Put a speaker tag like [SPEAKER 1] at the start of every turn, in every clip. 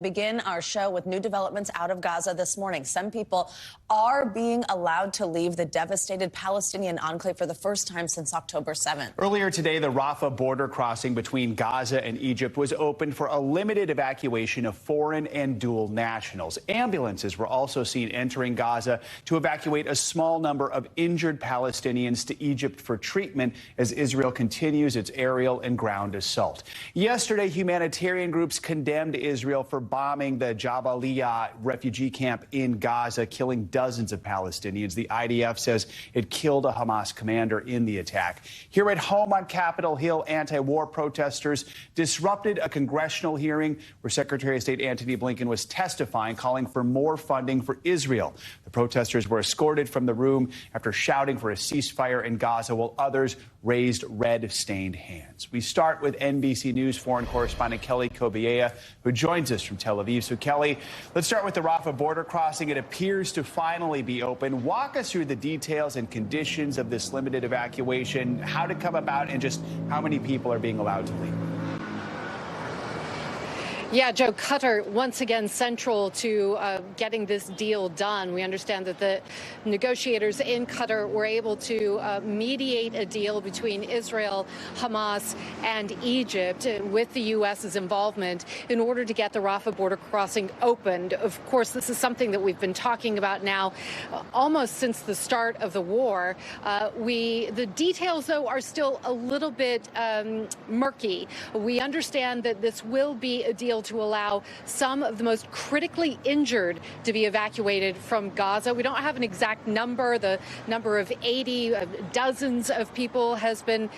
[SPEAKER 1] Begin our show with new developments out of Gaza this morning. Some people are being allowed to leave the devastated Palestinian enclave for the first time since October 7th.
[SPEAKER 2] Earlier today, the Rafah border crossing between Gaza and Egypt was opened for a limited evacuation of foreign and dual nationals. Ambulances were also seen entering Gaza to evacuate a small number of injured Palestinians to Egypt for treatment as Israel continues its aerial and ground assault. Yesterday, humanitarian groups condemned Israel for bombing the Jabalia refugee camp in Gaza, killing dozens of Palestinians. The IDF says it killed a Hamas commander in the attack. Here at home on Capitol Hill, anti-war protesters disrupted a congressional hearing where Secretary of State Antony Blinken was testifying, calling for more funding for Israel. The protesters were escorted from the room after shouting for a ceasefire in Gaza, while others raised red-stained hands. We start with NBC News foreign correspondent Kelly Kobiea, who joins us from Tel Aviv. So, Kelly, let's start with the Rafah border crossing. It appears to finally be open. Walk us through the details and conditions of this limited evacuation, how to come about, and just how many people are being allowed to leave.
[SPEAKER 3] Yeah, Joe, Qatar once again central to getting this deal done. We understand that the negotiators in Qatar were able to mediate a deal between Israel, Hamas, and Egypt with the U.S.'s involvement in order to get the Rafah border crossing opened. Of course, this is something that we've been talking about now almost since the start of the war. The details, though, are still a little bit murky. We understand that this will be a deal to allow some of the most critically injured to be evacuated from Gaza. We don't have an exact number. The number of 80, dozens of people has been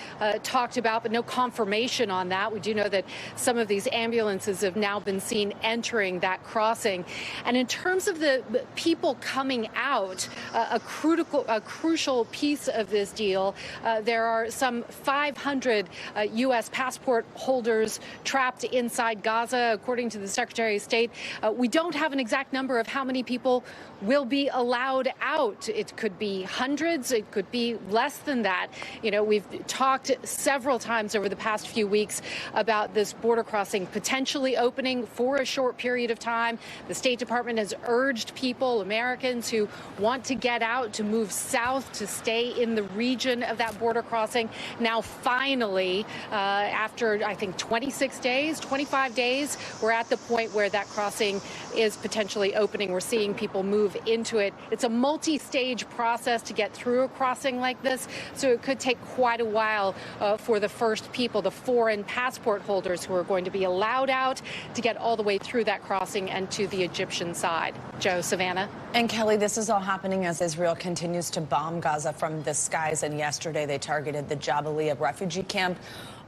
[SPEAKER 3] talked about, but no confirmation on that. We do know that some of these ambulances have now been seen entering that crossing. And in terms of the people coming out, a crucial piece of this deal, there are some 500 U.S. passport holders trapped inside Gaza, according to the Secretary of State. We don't have an exact number of how many people will be allowed out. It could be hundreds. It could be less than that. You know, we've talked several times over the past few weeks about this border crossing potentially opening for a short period of time. The State Department has urged people, Americans who want to get out, to move south, to stay in the region of that border crossing. Now, finally, after, I think, 26 days, 25 days, we're at the point where that crossing is potentially opening. We're seeing people move into it. It's a multi-stage process to get through a crossing like this, so it could take quite a while for the first people, the foreign passport holders who are going to be allowed out, to get all the way through that crossing and to the Egyptian side. Joe, Savannah.
[SPEAKER 1] And Kelly, this is all happening as Israel continues to bomb Gaza from the skies, and yesterday they targeted the Jabalia refugee camp.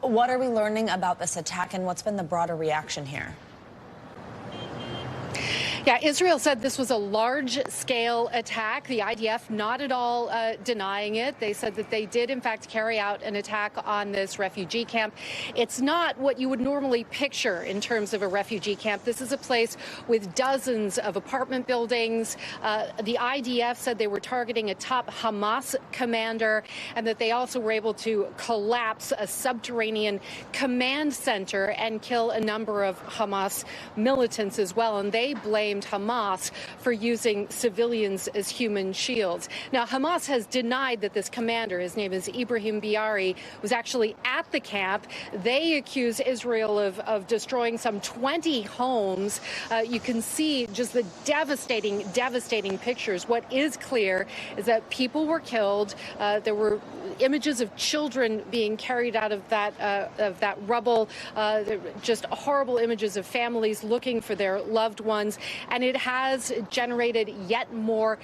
[SPEAKER 1] What are we learning about this attack, and what's been the broader reaction here?
[SPEAKER 3] Yeah, Israel said this was a large-scale attack. The IDF not at all denying it. They said that they did, in fact, carry out an attack on this refugee camp. It's not what you would normally picture in terms of a refugee camp. This is a place with dozens of apartment buildings. The IDF said they were targeting a top Hamas commander, and that they also were able to collapse a subterranean command center and kill a number of Hamas militants as well. And they blamed Hamas for using civilians as human shields. Now, Hamas has denied that this commander, his name is Ibrahim Biari, was actually at the camp. They accuse Israel of destroying some 20 homes. You can see just the devastating pictures. What is clear is that people were killed. There were images of children being carried out of that rubble, just horrible images of families looking for their loved ones. And it has generated yet more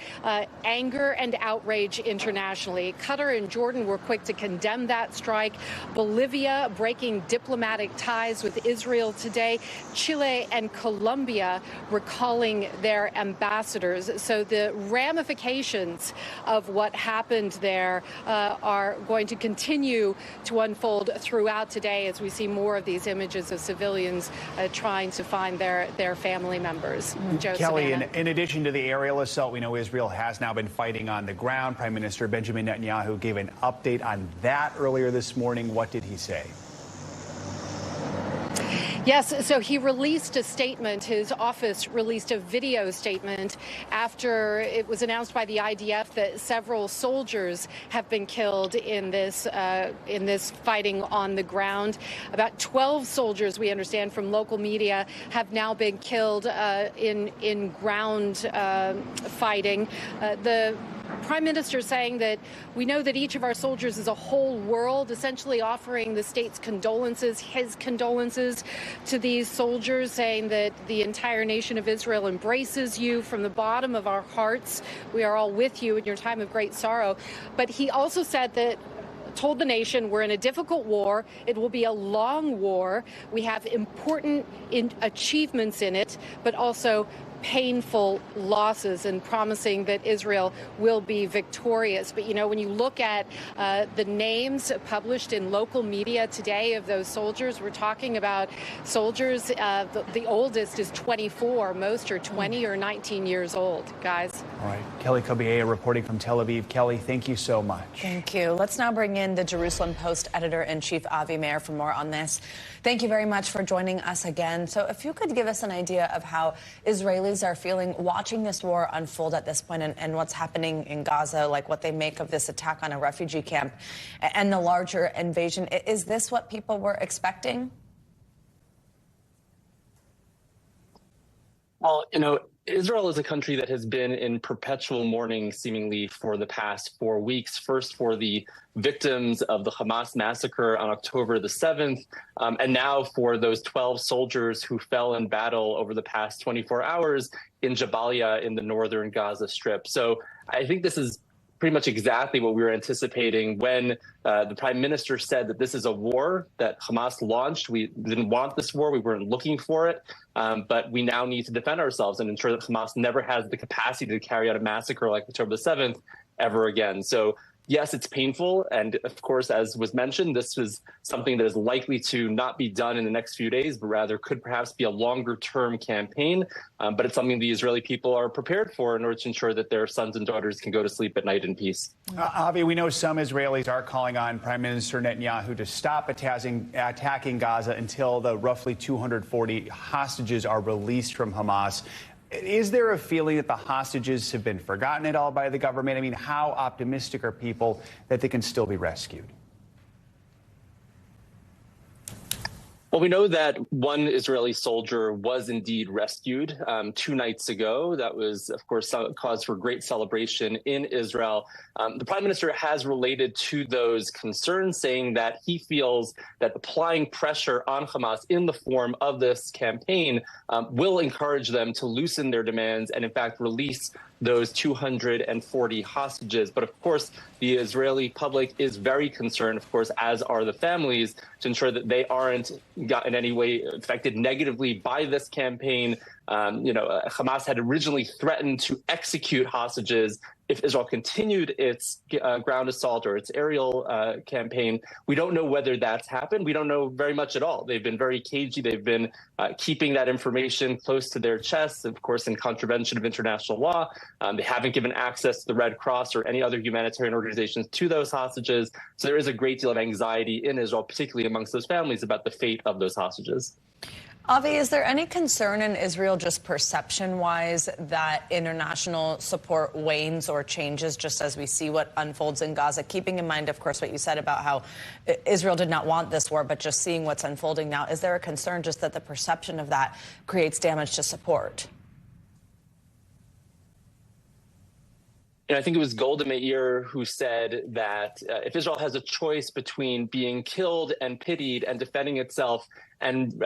[SPEAKER 3] anger and outrage internationally. Qatar and Jordan were quick to condemn that strike. Bolivia breaking diplomatic ties with Israel today. Chile and Colombia recalling their ambassadors. So the ramifications of what happened there are going to continue to unfold throughout today as we see more of these images of civilians trying to find their family members. Joe,
[SPEAKER 2] Kelly, in addition to the aerial assault, we know Israel has now been fighting on the ground. Prime Minister Benjamin Netanyahu gave an update on that earlier this morning. What did he say?
[SPEAKER 3] Yes, so he released a statement. His office released a video statement after it was announced by the IDF that several soldiers have been killed in this fighting on the ground. About 12 soldiers, we understand from local media, have now been killed in ground fighting. The Prime Minister saying that we know that each of our soldiers is a whole world, essentially offering the state's condolences, his condolences to these soldiers, saying that the entire nation of Israel embraces you from the bottom of our hearts. We are all with you in your time of great sorrow. But he also said that told the nation we're in a difficult war. It will be a long war. We have important achievements in it, but also painful losses, and promising that Israel will be victorious. But, you know, when you look at the names published in local media today of those soldiers, we're talking about soldiers, the oldest is 24. Most are 20 or 19 years old, guys.
[SPEAKER 2] All right. Kelly Kobiea reporting from Tel Aviv. Kelly, thank you so much.
[SPEAKER 1] Thank you. Let's now bring in the Jerusalem Post editor-in-chief, Avi Meir, for more on this. Thank you very much for joining us again. So if you could give us an idea of how Israelis are feeling watching this war unfold at this point, and what's happening in Gaza, like what they make of this attack on a refugee camp and the larger invasion. Is this what people were expecting?
[SPEAKER 4] Well, you know, Israel is a country that has been in perpetual mourning, seemingly, for the past 4 weeks. First for the victims of the Hamas massacre on October the 7th, and now for those 12 soldiers who fell in battle over the past 24 hours in Jabalia in the northern Gaza Strip. So I think this is pretty much exactly what we were anticipating when the prime minister said that this is a war that Hamas launched. We didn't want this war. We weren't looking for it. But we now need to defend ourselves and ensure that Hamas never has the capacity to carry out a massacre like October the 7th ever again. So yes, it's painful. And of course, as was mentioned, this is something that is likely to not be done in the next few days, but rather could perhaps be a longer term campaign. But it's something the Israeli people are prepared for in order to ensure that their sons and daughters can go to sleep at night in peace.
[SPEAKER 2] Avi, we know some Israelis are calling on Prime Minister Netanyahu to stop attacking Gaza until the roughly 240 hostages are released from Hamas. Is there a feeling that the hostages have been forgotten at all by the government? I mean, how optimistic are people that they can still be rescued?
[SPEAKER 4] Well, we know that one Israeli soldier was indeed rescued 2 nights ago. That was, of course, cause for great celebration in Israel. The prime minister has related to those concerns, saying that he feels that applying pressure on Hamas in the form of this campaign will encourage them to loosen their demands and, in fact, release those 240 hostages. But of course, the Israeli public is very concerned, of course, as are the families, to ensure that they aren't in any way affected negatively by this campaign. Hamas had originally threatened to execute hostages if Israel continued its ground assault or its aerial campaign. We don't know whether that's happened. We don't know very much at all. They've been very cagey. They've been keeping that information close to their chests, of course, in contravention of international law. They haven't given access to the Red Cross or any other humanitarian organizations to those hostages. So there is a great deal of anxiety in Israel, particularly amongst those families, about the fate of those hostages.
[SPEAKER 1] Avi, is there any concern in Israel, just perception-wise, that international support wanes or changes just as we see what unfolds in Gaza? Keeping in mind, of course, what you said about how Israel did not want this war, but just seeing what's unfolding now, is there a concern just that the perception of that creates damage to support?
[SPEAKER 4] And I think it was Golda Meir who said that if Israel has a choice between being killed and pitied and defending itself and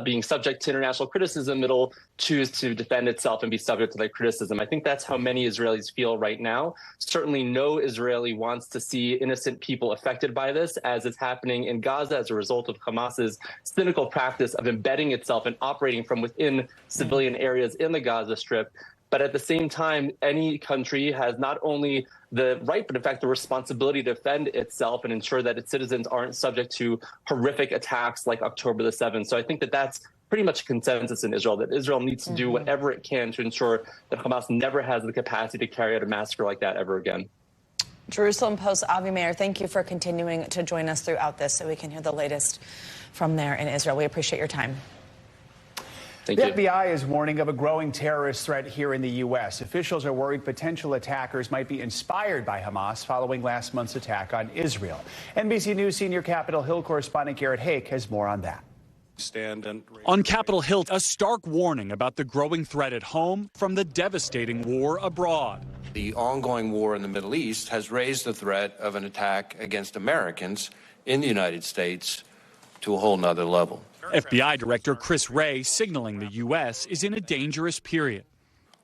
[SPEAKER 4] being subject to international criticism, it'll choose to defend itself and be subject to that criticism. I think that's how many Israelis feel right now. Certainly no Israeli wants to see innocent people affected by this, as is happening in Gaza as a result of Hamas's cynical practice of embedding itself and operating from within civilian areas in the Gaza Strip. But at the same time, any country has not only the right, but in fact the responsibility to defend itself and ensure that its citizens aren't subject to horrific attacks like October the 7th. So I think that that's pretty much a consensus in Israel, that Israel needs to do whatever it can to ensure that Hamas never has the capacity to carry out a massacre like that ever again.
[SPEAKER 1] Jerusalem Post Avi Meir, thank you for continuing to join us throughout this so we can hear the latest from there in Israel. We appreciate your time.
[SPEAKER 2] The FBI is warning of a growing terrorist threat here in the U.S. Officials are worried potential attackers might be inspired by Hamas following last month's attack on Israel. NBC News senior Capitol Hill correspondent Garrett Hake has more on that.
[SPEAKER 5] On Capitol Hill, a stark warning about the growing threat at home from the devastating war abroad.
[SPEAKER 6] The ongoing war in the Middle East has raised the threat of an attack against Americans in the United States to a whole nother level.
[SPEAKER 5] FBI Director Chris Wray signaling the U.S. is in a dangerous period.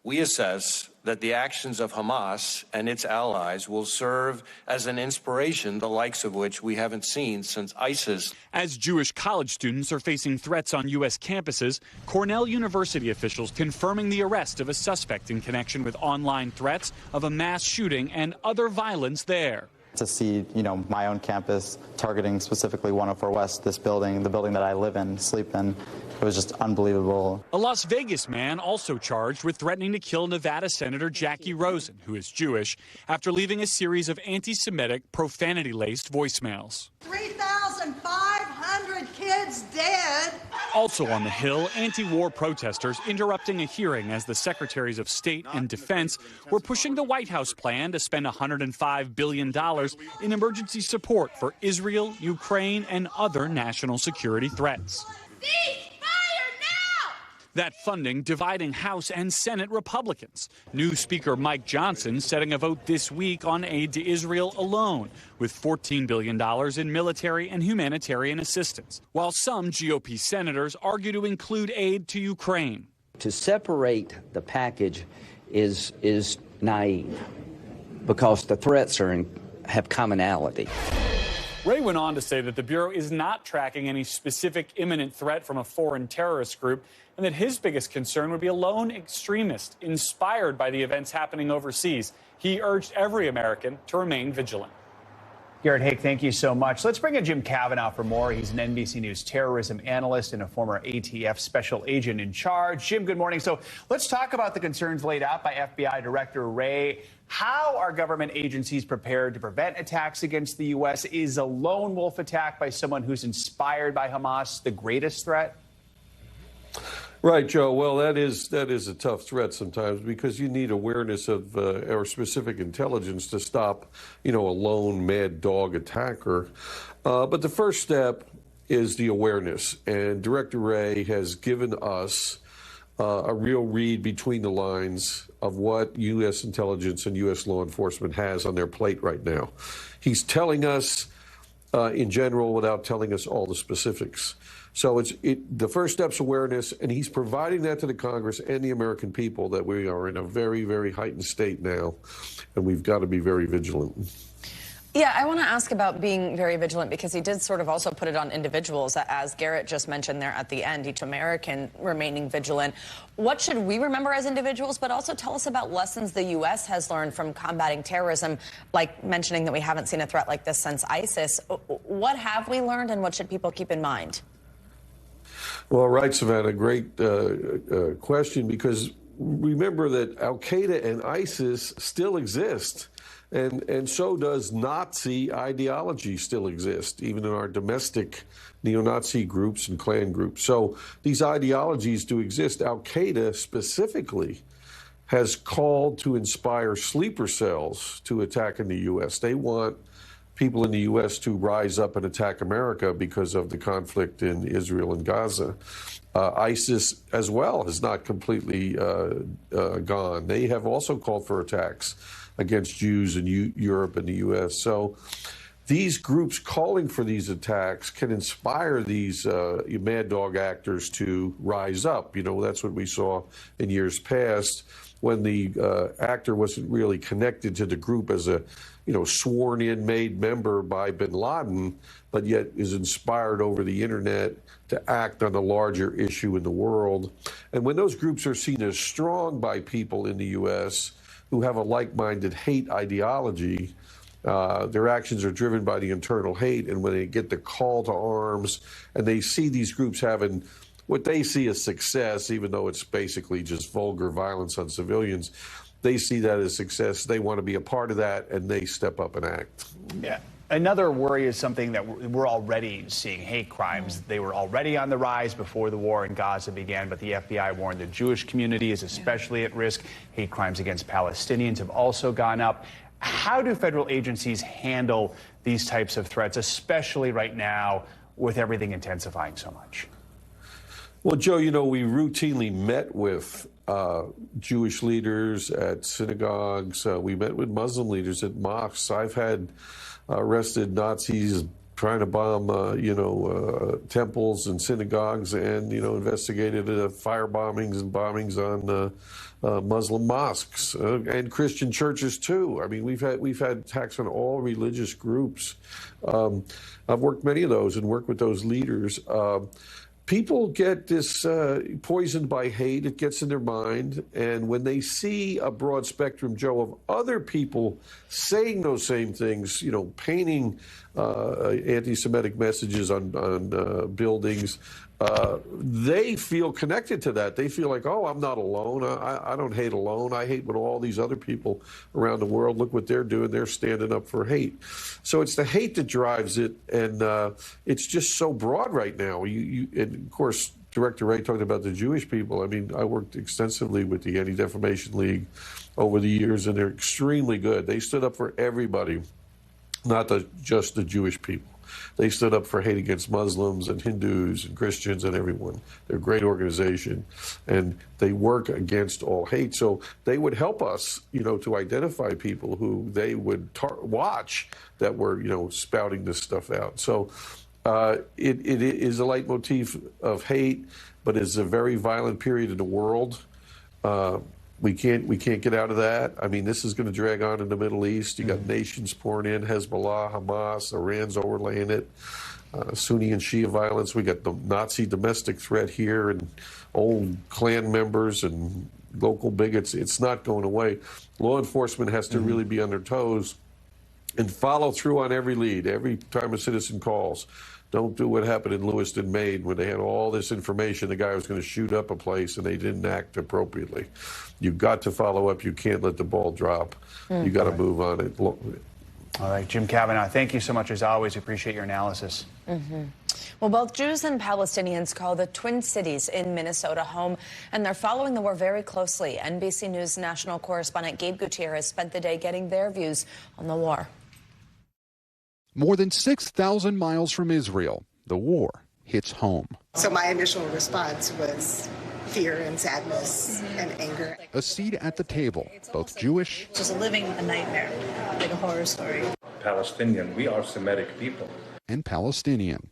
[SPEAKER 6] We assess that the actions of Hamas and its allies will serve as an inspiration, the likes of which we haven't seen since ISIS.
[SPEAKER 5] As Jewish college students are facing threats on U.S. campuses, Cornell University officials confirming the arrest of a suspect in connection with online threats of a mass shooting and other violence there.
[SPEAKER 7] To see, my own campus targeting specifically 104 West, this building, the building that I live in, sleep in, it was just unbelievable.
[SPEAKER 5] A Las Vegas man also charged with threatening to kill Nevada Senator Jackie Rosen, who is Jewish, after leaving a series of anti-Semitic, profanity-laced voicemails.
[SPEAKER 8] 3,500 kids dead.
[SPEAKER 5] Also on the Hill, anti-war protesters interrupting a hearing as the Secretaries of State and Defense were pushing the White House plan to spend $105 billion in emergency support for Israel, Ukraine, and other national security threats. That funding dividing House and Senate Republicans. New Speaker Mike Johnson setting a vote this week on aid to Israel alone, with $14 billion in military and humanitarian assistance, while some GOP senators argue to include aid to Ukraine.
[SPEAKER 9] To separate the package is naive, because the threats have commonality.
[SPEAKER 5] Wray went on to say that the Bureau is not tracking any specific imminent threat from a foreign terrorist group, and that his biggest concern would be a lone extremist inspired by the events happening overseas. He urged every American to remain vigilant.
[SPEAKER 2] Garrett Hake, thank you so much. Let's bring in Jim Kavanaugh for more. He's an NBC News terrorism analyst and a former ATF special agent in charge. Jim, good morning. So let's talk about the concerns laid out by FBI Director Wray. How are government agencies prepared to prevent attacks against the U.S.? Is a lone wolf attack by someone who's inspired by Hamas the greatest threat?
[SPEAKER 10] Right, Joe. Well, that is a tough threat sometimes, because you need awareness of or specific intelligence to stop, a lone mad dog attacker. But the first step is the awareness, and Director Wray has given us a real read between the lines of what U.S. intelligence and U.S. law enforcement has on their plate right now. He's telling us in general without telling us all the specifics. So the first step's awareness, and he's providing that to the Congress and the American people, that we are in a very, very heightened state now, and we've got to be very vigilant.
[SPEAKER 1] Yeah, I want to ask about being very vigilant, because he did sort of also put it on individuals, as Garrett just mentioned there at the end, each American remaining vigilant. What should we remember as individuals, but also tell us about lessons the U.S. has learned from combating terrorism, like mentioning that we haven't seen a threat like this since ISIS. What have we learned, and what should people keep in mind?
[SPEAKER 10] Well, right, Savannah, great question, because remember that Al-Qaeda and ISIS still exist. And so does Nazi ideology still exist, even in our domestic neo-Nazi groups and Klan groups. So these ideologies do exist. Al-Qaeda specifically has called to inspire sleeper cells to attack in the U.S. They want people in the U.S. to rise up and attack America because of the conflict in Israel and Gaza. ISIS as well has not completely gone. They have also called for attacks against Jews in Europe and the U.S. So these groups calling for these attacks can inspire these mad dog actors to rise up. That's what we saw in years past, when the actor wasn't really connected to the group as a sworn-in made member by bin Laden, but yet is inspired over the internet to act on a larger issue in the world. And when those groups are seen as strong by people in the U.S. who have a like-minded hate ideology, their actions are driven by the internal hate. And when they get the call to arms and they see these groups having what they see as success, even though it's basically just vulgar violence on civilians, they see that as success. They want to be a part of that, and they step up and act.
[SPEAKER 2] Yeah. Another worry is something that we're already seeing, hate crimes. They were already on the rise before the war in Gaza began, but the FBI warned the Jewish community is especially at risk. Hate crimes against Palestinians have also gone up. How do federal agencies handle these types of threats, especially right now with everything intensifying so much?
[SPEAKER 10] Well, Joe, you know, we routinely met with Jewish leaders at synagogues. We met with Muslim leaders at mosques. I've had arrested Nazis trying to bomb, temples and synagogues, and investigated fire bombings and bombings on Muslim mosques and Christian churches too. I mean, we've had attacks on all religious groups. I've worked many of those and worked with those leaders. People get this poisoned by hate. It gets in their mind. And when they see a broad spectrum, Joe, of other people saying those same things, painting anti-Semitic messages on buildings, they feel connected to that. They feel like, oh, I'm not alone. I don't hate alone. I hate when all these other people around the world, look what they're doing. They're standing up for hate. So it's the hate that drives it, and it's just so broad right now. And of course, Director Ray talked about the Jewish people. I mean, I worked extensively with the Anti-Defamation League over the years, and they're extremely good. They stood up for everybody, not just the Jewish people. They stood up for hate against Muslims and Hindus and Christians and everyone. They're a great organization, and they work against all hate. So they would help us, to identify people who they would watch that were, spouting this stuff out. So it is a leitmotif of hate, but it's a very violent period in the world. We can't get out of that. I mean, this is going to drag on in the Middle East. You got nations pouring in, Hezbollah, Hamas, Iran's overlaying it, Sunni and Shia violence. We got the Nazi domestic threat here and old Klan members and local bigots. It's not going away. Law enforcement has to really be on their toes and follow through on every lead, every time a citizen calls. Don't do what happened in Lewiston, Maine, when they had all this information. The guy was going to shoot up a place, and they didn't act appropriately. You've got to follow up. You can't let the ball drop. You got to move on it.
[SPEAKER 2] All right, Jim Kavanaugh, thank you so much as always. We appreciate your analysis.
[SPEAKER 1] Well, both Jews and Palestinians call the Twin Cities in Minnesota home, and they're following the war very closely. NBC News national correspondent Gabe Gutierrez spent the day getting their views on the war.
[SPEAKER 8] More than 6,000 miles from Israel, the war hits home.
[SPEAKER 11] So my initial response was fear and sadness and anger.
[SPEAKER 8] A seat at the table, both Jewish.
[SPEAKER 12] Just living a nightmare, like a horror story.
[SPEAKER 13] Palestinian, we are Semitic people.
[SPEAKER 8] And Palestinian.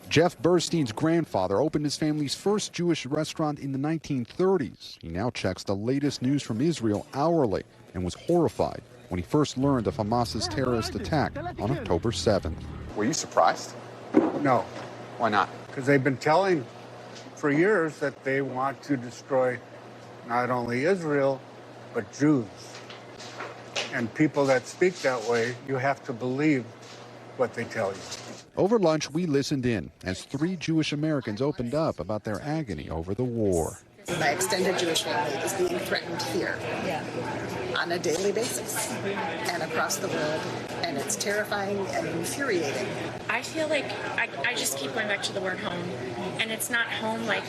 [SPEAKER 8] Jeff Burstein's grandfather opened his family's first Jewish restaurant in the 1930s. He now checks the latest news from Israel hourly and was horrified when he first learned of Hamas's terrorist attack on October 7th.
[SPEAKER 14] Were you surprised?
[SPEAKER 15] No.
[SPEAKER 14] Why not?
[SPEAKER 15] Because they've been telling for years that they want to destroy not only Israel, but Jews. And people that speak that way, you have to believe what they tell you.
[SPEAKER 8] Over lunch, we listened in as 3 Jewish Americans opened up about their agony over the war.
[SPEAKER 11] My extended Jewish family is being threatened here on a daily basis and across the world, and it's terrifying and infuriating.
[SPEAKER 16] I feel like I just keep going back to the word home, and it's not home like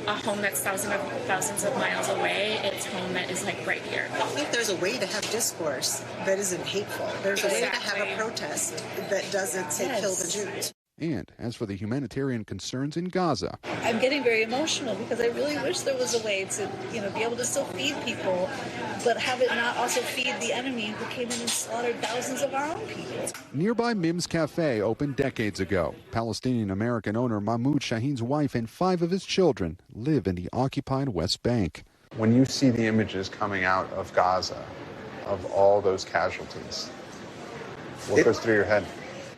[SPEAKER 16] a home that's thousands of miles away. It's home that is like right here.
[SPEAKER 11] I think there's a way to have discourse that isn't hateful. There's a way to have a protest that doesn't say kill the Jews.
[SPEAKER 8] And as for the humanitarian concerns in Gaza,
[SPEAKER 12] I'm getting very emotional because I really wish there was a way to, be able to still feed people, but have it not also feed the enemy who came in and slaughtered thousands of our own people.
[SPEAKER 8] Nearby Mim's Cafe opened decades ago. Palestinian-American owner Mahmoud Shaheen's wife and 5 of his children live in the occupied West Bank.
[SPEAKER 14] When you see the images coming out of Gaza, of all those casualties, what goes through your head?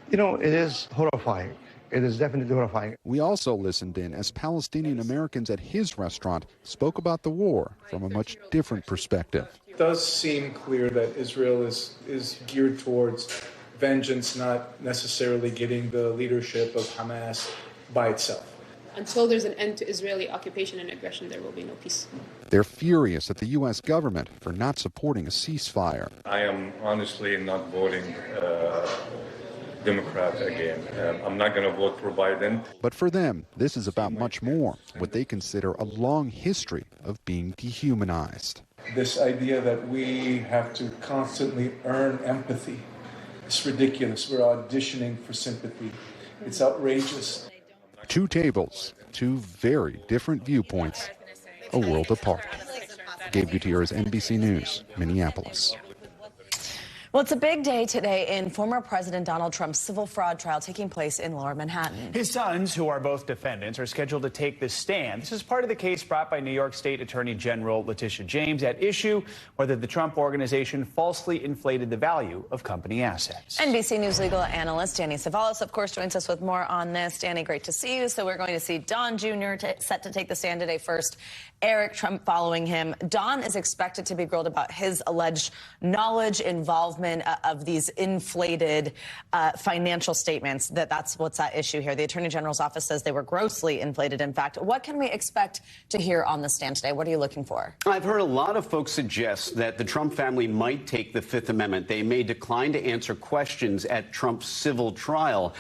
[SPEAKER 17] It is horrifying. It is definitely horrifying.
[SPEAKER 8] We also listened in as Palestinian Americans at his restaurant spoke about the war from a much different perspective.
[SPEAKER 18] It does seem clear that Israel is geared towards vengeance, not necessarily getting the leadership of Hamas by itself.
[SPEAKER 19] Until there's an end to Israeli occupation and aggression, there will be no peace.
[SPEAKER 8] They're furious at the U.S. government for not supporting a ceasefire.
[SPEAKER 13] I am honestly not voting Democrat again. I'm not going to vote for Biden.
[SPEAKER 8] But for them, this is about much more, what they consider a long history of being dehumanized.
[SPEAKER 18] This idea that we have to constantly earn empathy, it's ridiculous. We're auditioning for sympathy. It's outrageous.
[SPEAKER 8] Two tables, two very different viewpoints, a world apart. Gabe Gutierrez, NBC News, Minneapolis.
[SPEAKER 1] Well, it's a big day today in former President Donald Trump's civil fraud trial taking place in Lower Manhattan.
[SPEAKER 2] His sons, who are both defendants, are scheduled to take the stand. This is part of the case brought by New York State Attorney General Letitia James at issue whether the Trump organization falsely inflated the value of company assets.
[SPEAKER 1] NBC News legal analyst Danny Savalas, of course, joins us with more on this. Danny, great to see you. So we're going to see Don Jr. set to take the stand today first. Eric Trump following him. Don is expected to be grilled about his alleged knowledge, involvement of these inflated financial statements. That's what's at issue here. The Attorney General's office says they were grossly inflated, in fact. What can we expect to hear on the stand today? What are you looking for?
[SPEAKER 20] I've heard a lot of folks suggest that the Trump family might take the Fifth Amendment. They may decline to answer questions at Trump's civil trial.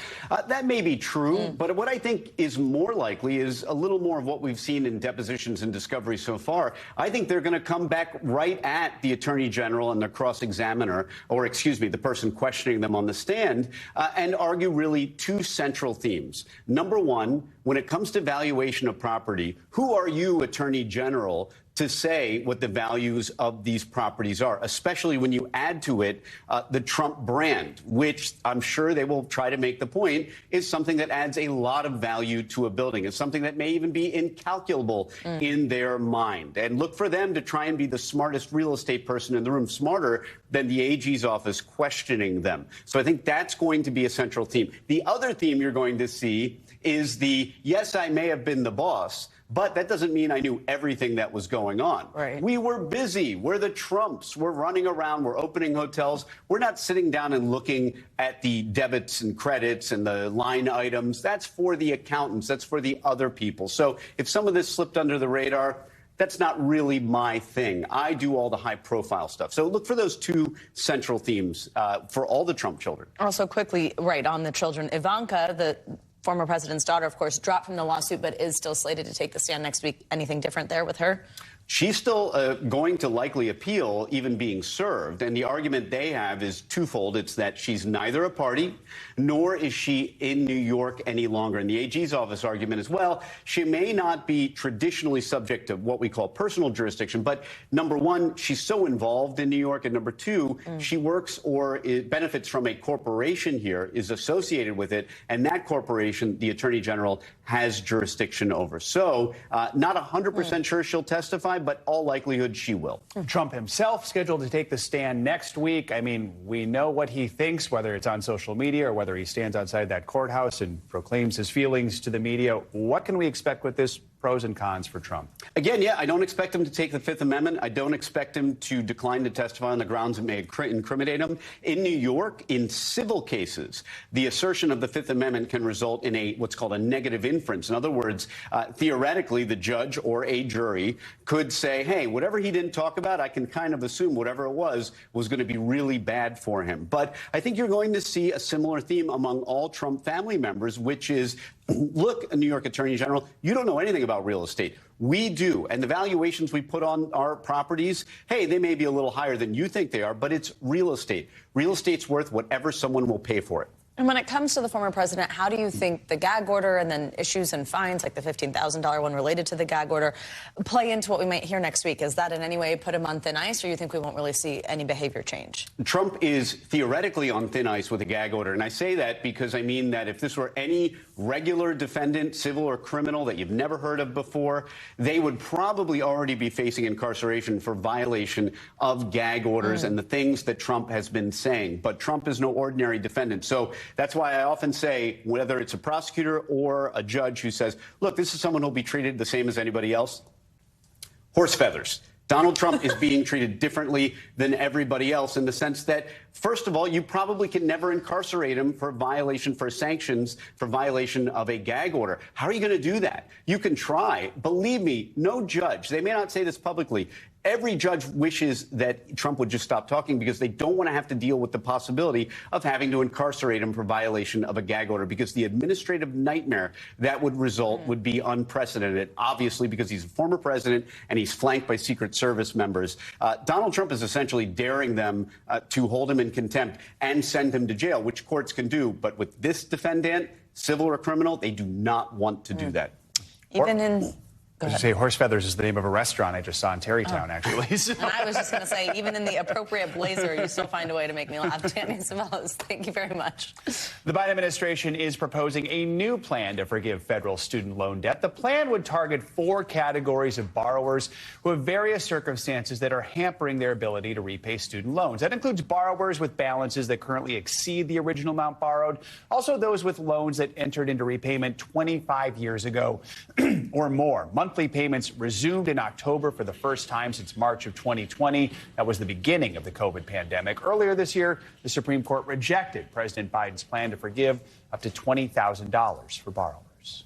[SPEAKER 20] That may be true, but what I think is more likely is a little more of what we've seen in depositions and discovery so far. I think they're going to come back right at the Attorney General and the cross-examiner, or excuse me, the person questioning them on the stand, and argue really two central themes. Number one, when it comes to valuation of property, who are you, Attorney General, to say what the values of these properties are, especially when you add to it the Trump brand, which I'm sure they will try to make the point is something that adds a lot of value to a building. It's something that may even be incalculable in their mind. And look for them to try and be the smartest real estate person in the room, smarter than the AG's office questioning them. So I think that's going to be a central theme. The other theme you're going to see is the, yes, I may have been the boss, but that doesn't mean I knew everything that was going on.
[SPEAKER 1] Right.
[SPEAKER 20] We were busy. We're the Trumps. We're running around. We're opening hotels. We're not sitting down and looking at the debits and credits and the line items. That's for the accountants. That's for the other people. So if some of this slipped under the radar, that's not really my thing. I do all the high-profile stuff. So look for those two central themes for all the Trump children.
[SPEAKER 1] Also, quickly, right, on the children, Ivanka, the former president's daughter, of course, dropped from the lawsuit, but is still slated to take the stand next week. Anything different there with her?
[SPEAKER 20] She's still going to likely appeal, even being served. And the argument they have is twofold. It's that she's neither a party, nor is she in New York any longer. And the AG's office argument is, well, she may not be traditionally subject to what we call personal jurisdiction. But number one, she's so involved in New York. And number two, she works or benefits from a corporation here, is associated with it. And that corporation, the Attorney General, has jurisdiction over. So not 100% sure she'll testify, but all likelihood she will.
[SPEAKER 2] Trump himself scheduled to take the stand next week. I mean, we know what he thinks, whether it's on social media or whether he stands outside that courthouse and proclaims his feelings to the media. What can we expect with this? Pros and cons for Trump.
[SPEAKER 20] Again, yeah, I don't expect him to take the Fifth Amendment. I don't expect him to decline to testify on the grounds that may incriminate him. In New York, in civil cases, the assertion of the Fifth Amendment can result in what's called a negative inference. In other words, theoretically, the judge or a jury could say, hey, whatever he didn't talk about, I can kind of assume whatever it was going to be really bad for him. But I think you're going to see a similar theme among all Trump family members, which is, look, New York Attorney General, you don't know anything about real estate. We do. And the valuations we put on our properties, hey, they may be a little higher than you think they are, but it's real estate. Real estate's worth whatever someone will pay for it.
[SPEAKER 1] And when it comes to the former president, how do you think the gag order and then issues and fines, like the $15,000 one related to the gag order, play into what we might hear next week? Is that in any way put him on thin ice, or you think we won't really see any behavior change?
[SPEAKER 20] Trump is theoretically on thin ice with a gag order. And I say that because I mean that if this were any regular defendant, civil or criminal, that you've never heard of before, they would probably already be facing incarceration for violation of gag orders and the things that Trump has been saying. But Trump is no ordinary defendant. So that's why I often say, whether it's a prosecutor or a judge who says, look, this is someone who'll be treated the same as anybody else, horse feathers. Donald Trump is being treated differently than everybody else in the sense that, first of all, you probably can never incarcerate him for violation for sanctions for violation of a gag order. How are you going to do that? You can try. Believe me, no judge, they may not say this publicly, every judge wishes that Trump would just stop talking because they don't want to have to deal with the possibility of having to incarcerate him for violation of a gag order, because the administrative nightmare that would result would be unprecedented, obviously, because he's a former president and he's flanked by Secret Service members. Donald Trump is essentially daring them to hold him in contempt and send him to jail, which courts can do. But with this defendant, civil or criminal, they do not want to do that.
[SPEAKER 1] Even in...
[SPEAKER 2] I was going to say Horse Feathers is the name of a restaurant I just saw in Terrytown, actually. So.
[SPEAKER 1] And I was just going to say, even in the appropriate blazer, you still find a way to make me laugh. Danny Savelos, thank you very much.
[SPEAKER 2] The Biden administration is proposing a new plan to forgive federal student loan debt. The plan would target 4 categories of borrowers who have various circumstances that are hampering their ability to repay student loans. That includes borrowers with balances that currently exceed the original amount borrowed, also those with loans that entered into repayment 25 years ago or more. Monthly payments resumed in October for the first time since March of 2020. That was the beginning of the COVID pandemic. Earlier this year, the Supreme Court rejected President Biden's plan to forgive up to $20,000 for borrowers.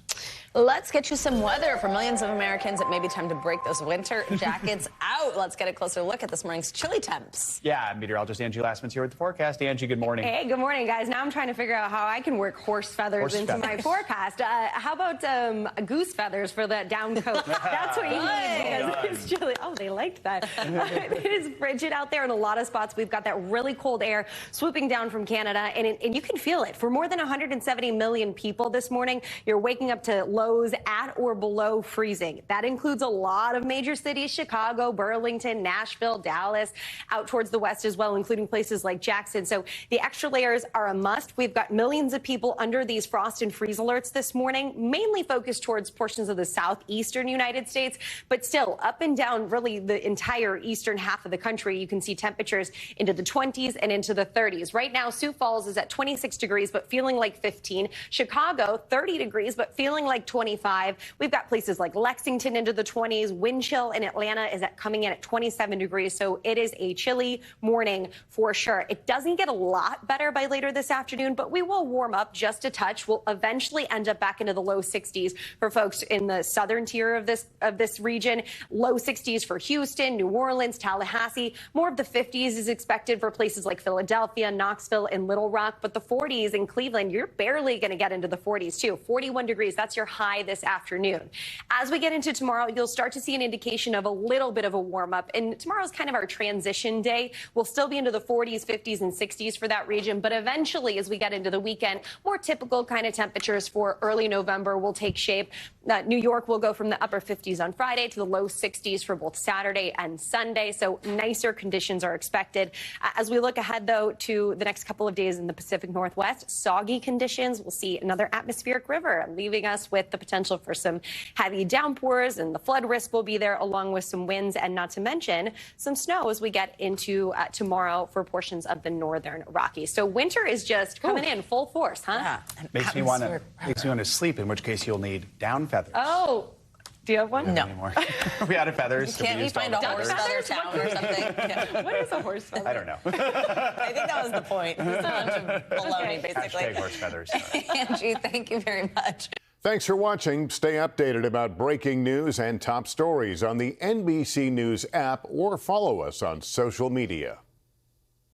[SPEAKER 1] Let's get you some weather. For millions of Americans, it may be time to break those winter jackets out. Let's get a closer look at this morning's chilly temps.
[SPEAKER 2] Yeah, meteorologist Angie Lastman's here with the forecast. Angie, good morning.
[SPEAKER 21] Hey, good morning, guys. Now I'm trying to figure out how I can work horse feathers into my forecast. How about goose feathers for that down coat? That's what you need because it's chilly. Oh, they liked that. It is frigid out there in a lot of spots. We've got that really cold air swooping down from Canada, and you can feel it. For more than 170 million people this morning, you're waking up to lows at or below freezing. That includes a lot of major cities: Chicago, Burlington, Nashville, Dallas, out towards the west as well, including places like Jackson. So the extra layers are a must. We've got millions of people under these frost and freeze alerts this morning, mainly focused towards portions of the southeastern United States, but still up and down really the entire eastern half of the country. You can see temperatures into the 20s and into the 30s. Right now, Sioux Falls is at 26 degrees, but feeling like 15. Chicago, 30 degrees, but feeling like 25. We've got places like Lexington into the 20s. Wind chill in Atlanta is coming in at 27 degrees. So it is a chilly morning for sure. It doesn't get a lot better by later this afternoon, but we will warm up just a touch. We'll eventually end up back into the low 60s for folks in the southern tier of this region. Low 60s for Houston, New Orleans, Tallahassee. More of the 50s is expected for places like Philadelphia, Knoxville, and Little Rock. But the 40s in Cleveland, you're barely going to get into the 40s too. 41 degrees. That's your high this afternoon. As we get into tomorrow, you'll start to see an indication of a little bit of a warm up. And tomorrow's kind of our transition day. We'll still be into the 40s, 50s, and 60s for that region. But eventually, as we get into the weekend, more typical kind of temperatures for early November will take shape. New York will go from the upper 50s on Friday to the low 60s for both Saturday and Sunday. So nicer conditions are expected. As we look ahead, though, to the next couple of days in the Pacific Northwest, soggy conditions. We'll see another atmospheric river, leaving us with the potential for some heavy downpours, and the flood risk will be there along with some winds, and not to mention some snow as we get into tomorrow for portions of the northern Rockies. So winter is just coming in full force, huh?
[SPEAKER 1] Yeah.
[SPEAKER 2] Makes me want to sleep, in which case you'll need down feathers.
[SPEAKER 21] Oh. Do you have one?
[SPEAKER 1] No.
[SPEAKER 2] Anymore. We out of feathers.
[SPEAKER 1] Can't you find a horse feather town or something? Yeah.
[SPEAKER 21] What is a horse feather?
[SPEAKER 2] I don't know.
[SPEAKER 1] I think that was the point. It's a bunch of baloney, basically.
[SPEAKER 2] Hashtag horse feathers.
[SPEAKER 1] Angie, thank you very much.
[SPEAKER 22] Thanks for watching. Stay updated about breaking news and top stories on the NBC News app or follow us on social media.